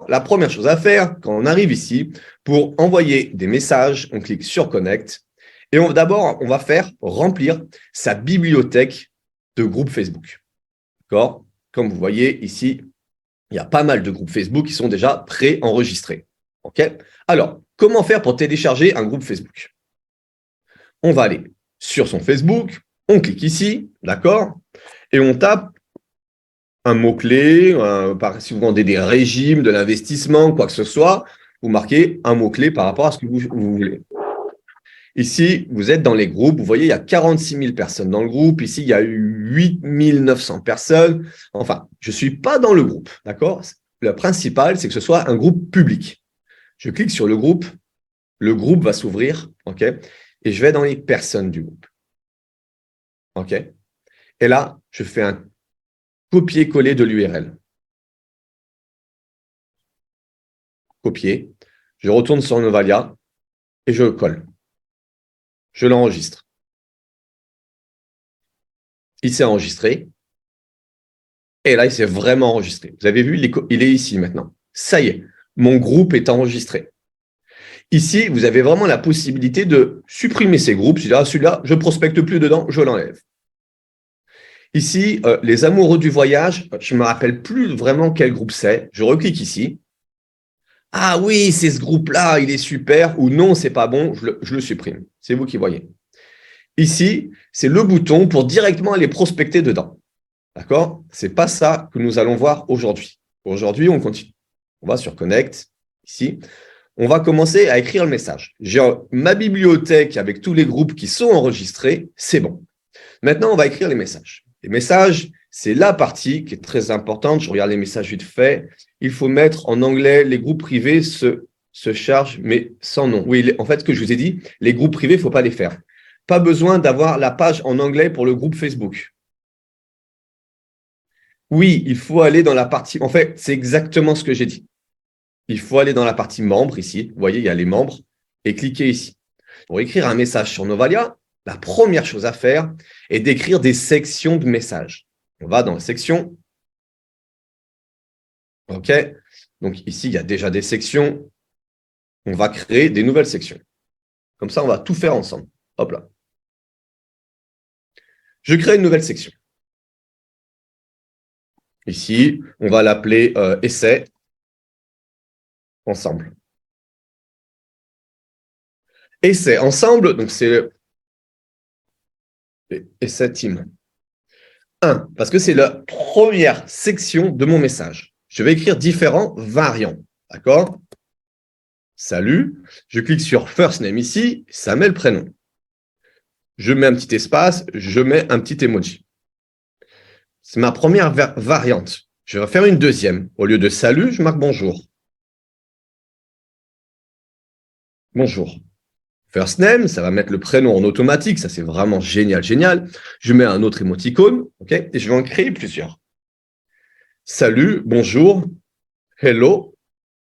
la première chose à faire, quand on arrive ici, pour envoyer des messages, on clique sur Connect. Et d'abord, on va faire remplir sa bibliothèque de groupes Facebook. D'accord? Comme vous voyez ici, il y a pas mal de groupes Facebook qui sont déjà pré-enregistrés. OK? Alors, comment faire pour télécharger un groupe Facebook? On va aller sur son Facebook, on clique ici, d'accord? Et on tape un mot-clé, si vous vendez des régimes, de l'investissement, quoi que ce soit, vous marquez un mot-clé par rapport à ce que vous voulez. Ici, vous êtes dans les groupes. Vous voyez, il y a 46 000 personnes dans le groupe. Ici, il y a eu 8 900 personnes. Enfin, je ne suis pas dans le groupe, d'accord? Le principal, c'est que ce soit un groupe public. Je clique sur le groupe va s'ouvrir, OK? Et je vais dans les personnes du groupe, OK? Et là, je fais un copier-coller de l'URL. Copier. Je retourne sur Novalia et je le colle. Je l'enregistre. Il s'est enregistré. Et là, il s'est vraiment enregistré. Vous avez vu, il est ici maintenant. Ça y est, mon groupe est enregistré. Ici, vous avez vraiment la possibilité de supprimer ces groupes. Celui-là, je ne prospecte plus dedans, je l'enlève. Ici, les amoureux du voyage, je ne me rappelle plus vraiment quel groupe c'est. Je reclique ici. Ah oui, c'est ce groupe-là, il est super. Ou non, c'est pas bon, je le supprime. C'est vous qui voyez. Ici, c'est le bouton pour directement aller prospecter dedans. D'accord? Ce n'est pas ça que nous allons voir aujourd'hui. Aujourd'hui, on continue. On va sur Connect, ici. On va commencer à écrire le message. J'ai ma bibliothèque avec tous les groupes qui sont enregistrés. C'est bon. Maintenant, on va écrire les messages. Les messages, c'est la partie qui est très importante. Je regarde les messages vite fait. Il faut mettre en anglais, les groupes privés se chargent, mais sans nom. Oui, en fait, ce que je vous ai dit, les groupes privés, il ne faut pas les faire. Pas besoin d'avoir la page en anglais pour le groupe Facebook. Oui, il faut aller dans la partie… En fait, c'est exactement ce que j'ai dit. Il faut aller dans la partie membres ici. Vous voyez, il y a les membres et cliquer ici. Pour écrire un message sur Novalia, la première chose à faire est d'écrire des sections de messages. On va dans la section. OK. Donc ici, il y a déjà des sections. On va créer des nouvelles sections. Comme ça, on va tout faire ensemble. Hop là. Je crée une nouvelle section. Ici, on va l'appeler essai ensemble. Essai ensemble, donc c'est essai team. 1, parce que c'est la première section de mon message. Je vais écrire différents variants. D'accord? Salut. Je clique sur First Name ici. Ça met le prénom. Je mets un petit espace. Je mets un petit emoji. C'est ma première variante. Je vais faire une deuxième. Au lieu de salut, je marque bonjour. Bonjour. First name, ça va mettre le prénom en automatique. Ça, c'est vraiment génial, génial. Je mets un autre émoticône. OK? Et je vais en créer plusieurs. Salut, bonjour, hello,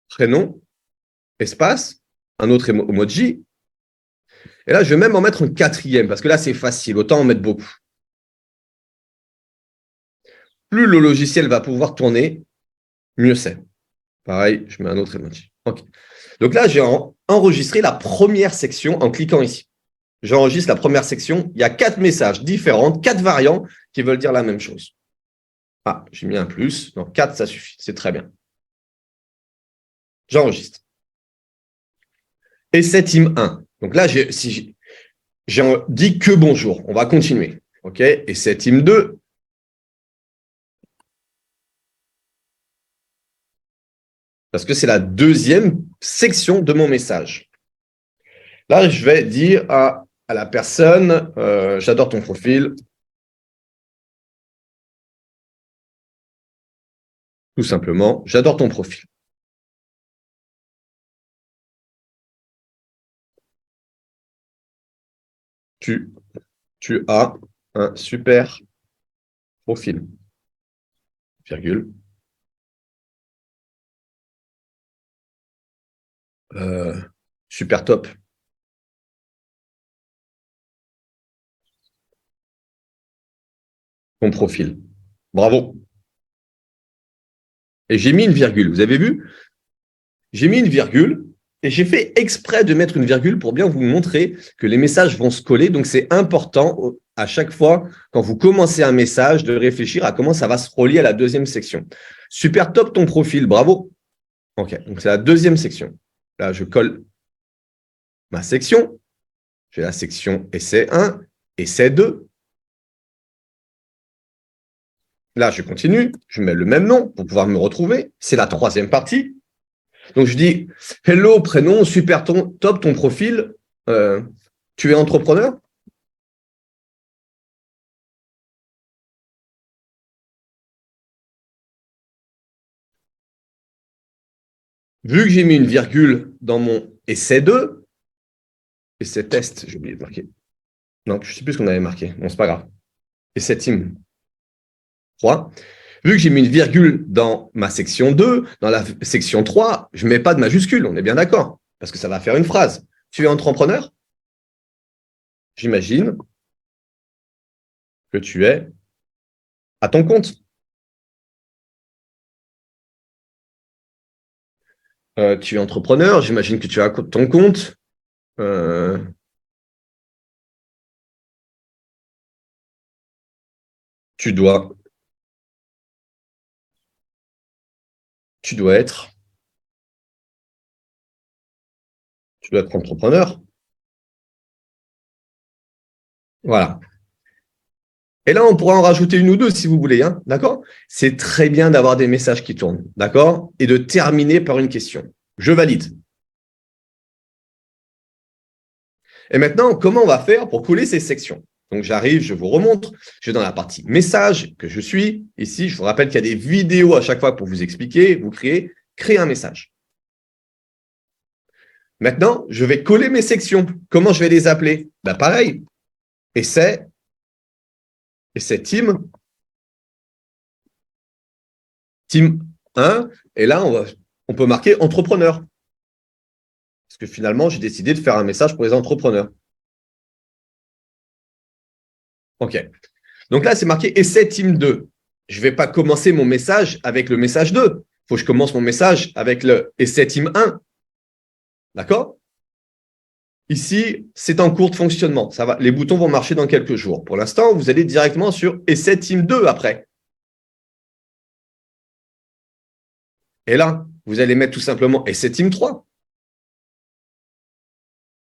prénom, espace, un autre emoji. Et là, je vais même en mettre un quatrième, parce que là, c'est facile. Autant en mettre beaucoup. Plus le logiciel va pouvoir tourner, mieux c'est. Pareil, je mets un autre emoji. OK. Donc là, j'ai enregistré la première section en cliquant ici. J'enregistre la première section. Il y a 4 messages différents, 4 variants qui veulent dire la même chose. Ah, j'ai mis un plus. Donc 4, ça suffit. C'est très bien. J'enregistre. Essai team 1. Donc là, j'ai dit que bonjour. On va continuer. OK. Essai team 2. Parce que c'est la deuxième section de mon message. Là, je vais dire à la personne, j'adore ton profil. Tout simplement, j'adore ton profil. Tu as un super profil. Virgule. Super top. Ton profil. Bravo. Et j'ai mis une virgule. Vous avez vu? j'ai mis une virgule et j'ai fait exprès de mettre une virgule pour bien vous montrer que les messages vont se coller. Donc, c'est important à chaque fois, quand vous commencez un message, de réfléchir à comment ça va se relier à la deuxième section. Super top ton profil, bravo. OK, donc c'est la deuxième section. Là, je colle ma section. J'ai la section essai 1, essai 2. Là, je continue, je mets le même nom pour pouvoir me retrouver. C'est la troisième partie. Donc, je dis « Hello, prénom, super top ton profil. Tu es entrepreneur ?» Vu que j'ai mis une virgule dans mon essai 2, essai test, j'ai oublié de marquer. Non, je ne sais plus ce qu'on avait marqué. Bon, c'est pas grave. Essai team 3. Vu que j'ai mis une virgule dans ma section 2, dans la section 3, je ne mets pas de majuscule, on est bien d'accord, parce que ça va faire une phrase. Tu es entrepreneur? J'imagine que tu es à ton compte. Tu es entrepreneur, j'imagine que tu es à ton compte. Tu dois être entrepreneur. Voilà. Et là, on pourra en rajouter une ou deux si vous voulez, hein, d'accord? C'est très bien d'avoir des messages qui tournent, d'accord? Et de terminer par une question. Je valide. Et maintenant, comment on va faire pour coller ces sections? Donc, j'arrive, je vous remontre. Je vais dans la partie message que je suis. Ici, je vous rappelle qu'il y a des vidéos à chaque fois pour vous expliquer. Vous créez un message. Maintenant, je vais coller mes sections. Comment je vais les appeler? Ben, pareil. Essai team. Team 1. Et là, on peut marquer entrepreneur. Parce que finalement, j'ai décidé de faire un message pour les entrepreneurs. OK. Donc là, c'est marqué essai team 2. Je ne vais pas commencer mon message avec le message 2. Il faut que je commence mon message avec le essai team 1. D'accord? Ici, c'est en cours de fonctionnement. Ça va, les boutons vont marcher dans quelques jours. Pour l'instant, vous allez directement sur essai team 2 après. Et là, vous allez mettre tout simplement essai team 3.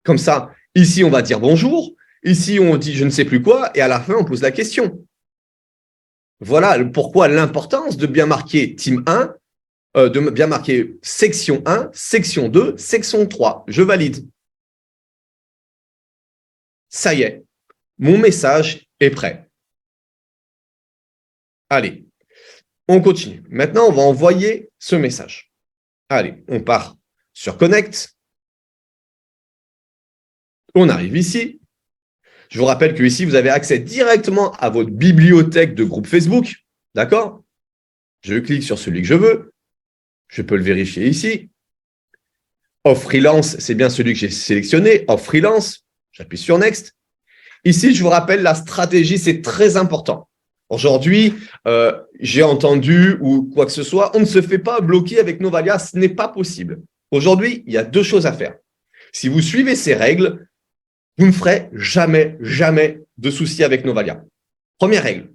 Comme ça, ici, on va dire bonjour. Ici, on dit je ne sais plus quoi. Et à la fin, on pose la question. Voilà pourquoi l'importance de bien marquer team 1, de bien marquer section 1, section 2, section 3. Je valide. Ça y est, mon message est prêt. Allez, on continue. Maintenant, on va envoyer ce message. Allez, on part sur Connect. On arrive ici. Je vous rappelle que ici, vous avez accès directement à votre bibliothèque de groupe Facebook. D'accord? Je clique sur celui que je veux. Je peux le vérifier ici. Off Freelance, c'est bien celui que j'ai sélectionné. Off Freelance, j'appuie sur Next. Ici, je vous rappelle, la stratégie, c'est très important. Aujourd'hui, j'ai entendu ou quoi que ce soit, on ne se fait pas bloquer avec Novalia, ce n'est pas possible. Aujourd'hui, il y a deux choses à faire. Si vous suivez ces règles, vous ne ferez jamais, jamais de soucis avec Novalia. Première règle,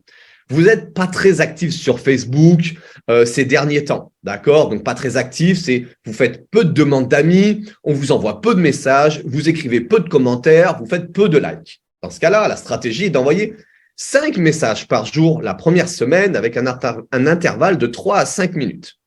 vous n'êtes pas très actif sur Facebook ces derniers temps, d'accord? Donc, pas très actif, c'est vous faites peu de demandes d'amis, on vous envoie peu de messages, vous écrivez peu de commentaires, vous faites peu de likes. Dans ce cas-là, la stratégie est d'envoyer 5 messages par jour la première semaine avec un intervalle de 3 à 5 minutes.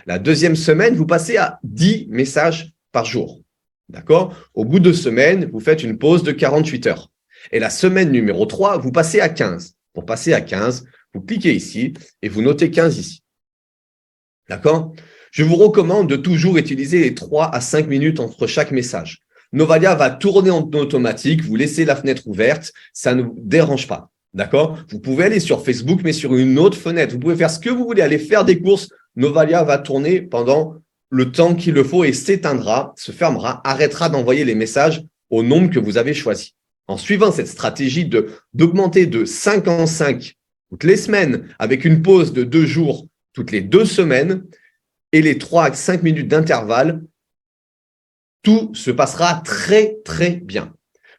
La deuxième semaine, vous passez à 10 messages par jour. D'accord? Au bout de 2 semaines, vous faites une pause de 48 heures. Et la semaine numéro 3, vous passez à 15. Pour passer à 15, vous cliquez ici et vous notez 15 ici. D'accord? Je vous recommande de toujours utiliser les 3 à 5 minutes entre chaque message. Novalia va tourner en automatique, vous laissez la fenêtre ouverte, ça ne vous dérange pas. D'accord? Vous pouvez aller sur Facebook, mais sur une autre fenêtre. Vous pouvez faire ce que vous voulez, aller faire des courses. Novalia va tourner pendant le temps qu'il le faut et s'éteindra, se fermera, arrêtera d'envoyer les messages au nombre que vous avez choisi. En suivant cette stratégie d'augmenter de 5 en 5 toutes les semaines, avec une pause de 2 jours toutes les 2 semaines et les 3 à 5 minutes d'intervalle, tout se passera très, très bien.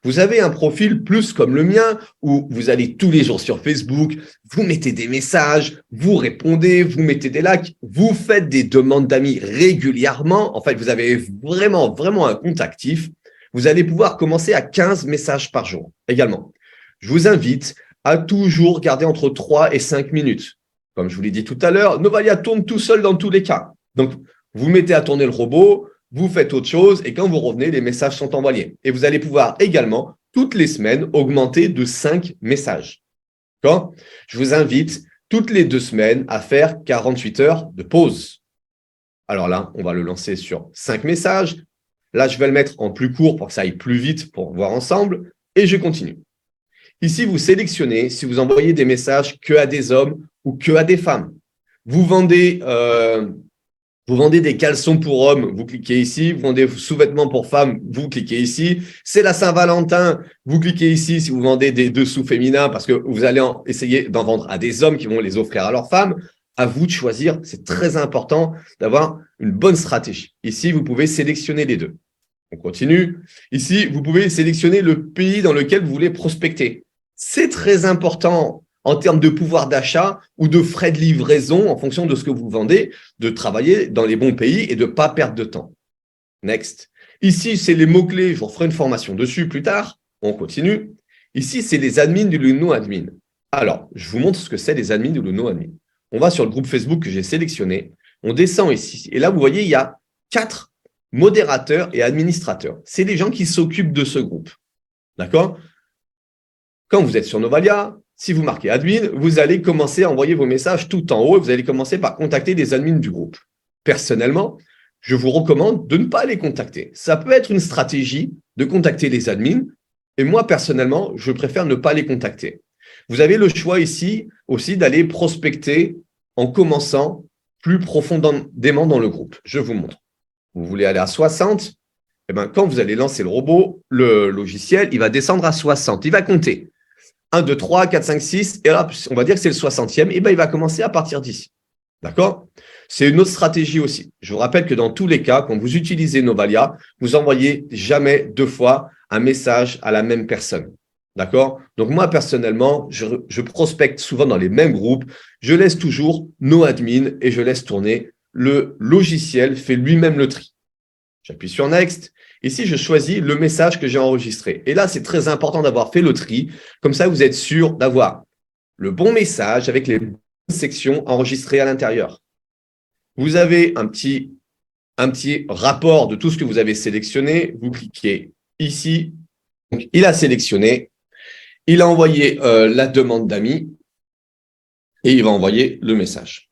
Vous avez un profil plus comme le mien où vous allez tous les jours sur Facebook, vous mettez des messages, vous répondez, vous mettez des likes, vous faites des demandes d'amis régulièrement. En fait, vous avez vraiment, vraiment un compte actif. Vous allez pouvoir commencer à 15 messages par jour également. Je vous invite à toujours garder entre 3 et 5 minutes. Comme je vous l'ai dit tout à l'heure, Novalia tourne tout seul dans tous les cas. Donc, vous mettez à tourner le robot, vous faites autre chose et quand vous revenez, les messages sont envoyés. Et vous allez pouvoir également, toutes les semaines, augmenter de 5 messages. D'accord ? Je vous invite toutes les 2 semaines à faire 48 heures de pause. Alors là, on va le lancer sur 5 messages. Là, je vais le mettre en plus court pour que ça aille plus vite pour voir ensemble. Et je continue. Ici, vous sélectionnez si vous envoyez des messages que à des hommes ou que à des femmes. Vous vendez des caleçons pour hommes, vous cliquez ici. Vous vendez des sous-vêtements pour femmes, vous cliquez ici. C'est la Saint-Valentin, vous cliquez ici si vous vendez des dessous féminins parce que vous allez essayer d'en vendre à des hommes qui vont les offrir à leurs femmes. À vous de choisir. C'est très important d'avoir une bonne stratégie. Ici, vous pouvez sélectionner les deux. On continue. Ici, vous pouvez sélectionner le pays dans lequel vous voulez prospecter. C'est très important en termes de pouvoir d'achat ou de frais de livraison en fonction de ce que vous vendez, de travailler dans les bons pays et de ne pas perdre de temps. Next. Ici, c'est les mots-clés. Je vous referai une formation dessus plus tard. On continue. Ici, c'est les admins ou les no-admins. Alors, je vous montre ce que c'est les admins ou le no-admin. On va sur le groupe Facebook que j'ai sélectionné. On descend ici. Et là, vous voyez, il y a 4 modérateurs et administrateurs. C'est les gens qui s'occupent de ce groupe. D'accord ? Quand vous êtes sur Novalia, si vous marquez admin, vous allez commencer à envoyer vos messages tout en haut et vous allez commencer par contacter des admins du groupe. Personnellement, je vous recommande de ne pas les contacter. Ça peut être une stratégie de contacter les admins et moi, personnellement, je préfère ne pas les contacter. Vous avez le choix ici aussi d'aller prospecter en commençant plus profondément dans le groupe. Je vous montre. Vous voulez aller à 60, eh bien, quand vous allez lancer le robot, le logiciel, il va descendre à 60. Il va compter 1, 2, 3, 4, 5, 6. Et là, on va dire que c'est le 60e. Et bien, il va commencer à partir d'ici. D'accord ? C'est une autre stratégie aussi. Je vous rappelle que dans tous les cas, quand vous utilisez Novalia, vous envoyez jamais 2 fois un message à la même personne. D'accord ? Donc, moi, personnellement, je prospecte souvent dans les mêmes groupes. Je laisse toujours nos admins et je laisse tourner. Le logiciel fait lui-même le tri. J'appuie sur Next. Ici, je choisis le message que j'ai enregistré. Et là, c'est très important d'avoir fait le tri. Comme ça, vous êtes sûr d'avoir le bon message avec les bonnes sections enregistrées à l'intérieur. Vous avez un petit rapport de tout ce que vous avez sélectionné. Vous cliquez ici. Donc, il a sélectionné. Il a envoyé la demande d'amis et il va envoyer le message.